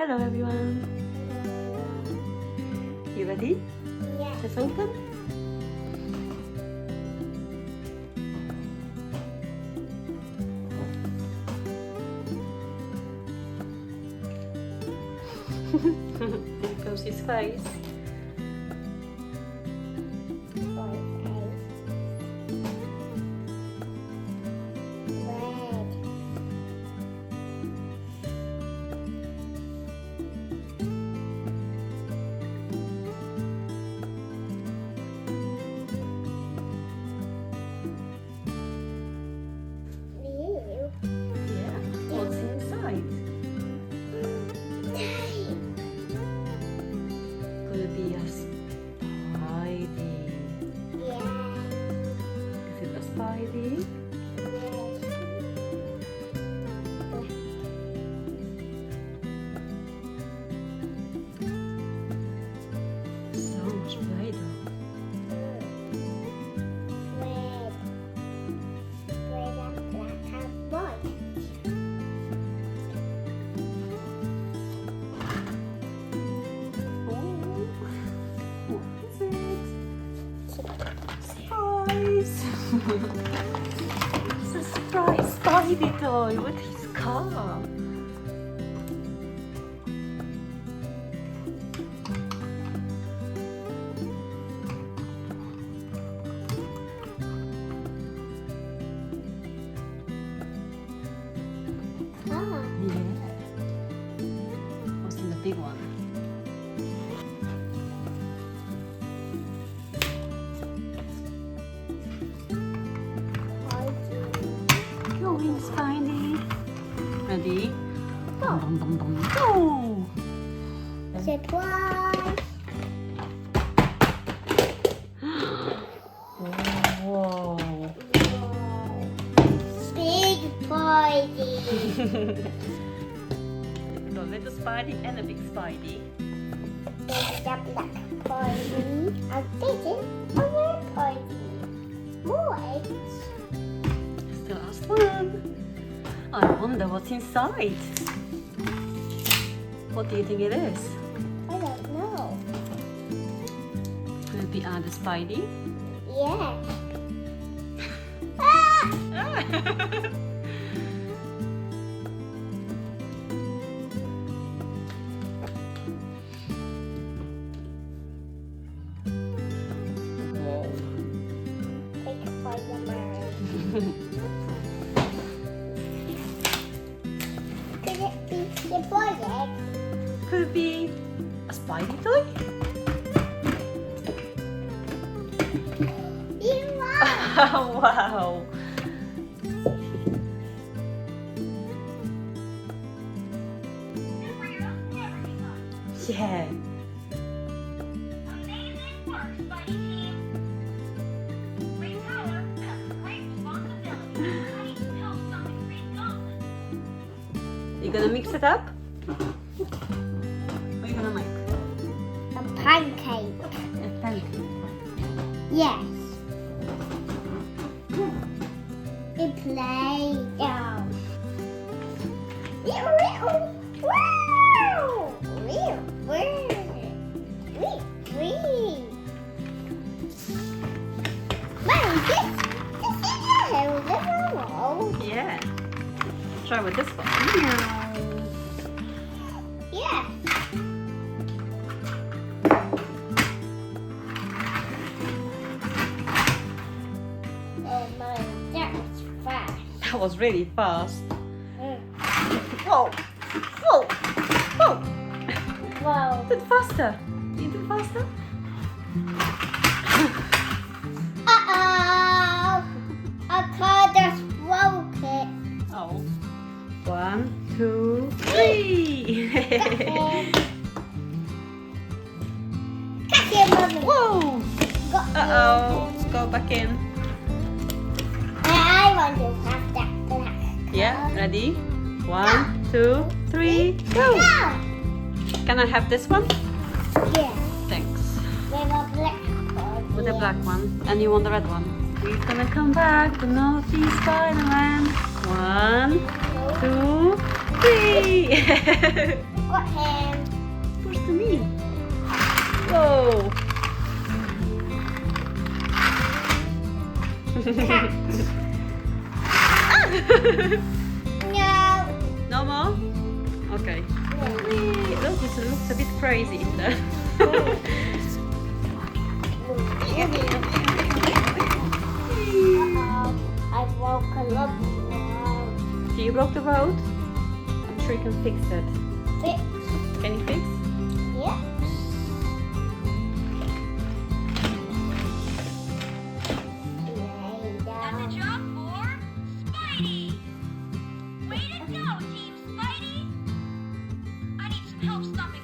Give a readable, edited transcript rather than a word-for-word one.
Hello everyone. You ready? Yeah. Let's open. There goes his face. Yeah. What's inside? Could it be a Spidey? Is it a Spidey? So much Play-Doh. Surprise! It's a surprise Spidey toy with his car. Yeah. What's in the big one? Go in, Spidey. Ready? Bum, bum, bum, bum. Go! Surprise! Whoa! Big party! The little Spidey and a big Spidey. There's a black party. A big a red party. More eggs. It's the last one. I wonder what's inside. What do you think it is? I don't know. Could it be another Spidey? Yeah. Ah! Take a Spider-Man. Could it be the boy egg? Could it be a Spidey toy? You are! Wow! Yeah. Amazing work, Spidey team. Great power comes with great responsibility. Ready to build something great goblin. You gonna mix it up? What are you gonna make? A pancake. A pancake. Yes. It play down. Wow! Yeah. Try with this one. Yeah. Oh my, that was fast. That was really fast. Mm. Whoa! Whoa! Whoa! Wow. Do it faster. You do it faster? Uh-oh! A car just broke it. Oh. 1, 2, 3. Catch it, mommy. Whoa! Got Uh-oh. Let's go back in. I want to have that black. Yeah, ready? 1, 2, 3, go! Go! Can I have this one? Yeah. Thanks. With a black one. With the black one. And you want the red one? We're gonna come back to Naughty Spider-Man. 1, 2, 3. got him. Push to me. Whoa. No. No more? Okay. Look, it looks a bit crazy in there. I broke a lot. So you broke the road? I'm sure you can fix that. Fix. Can you fix? Yeah. That's a job for Spidey. Way to go, Team Spidey. I need some help stopping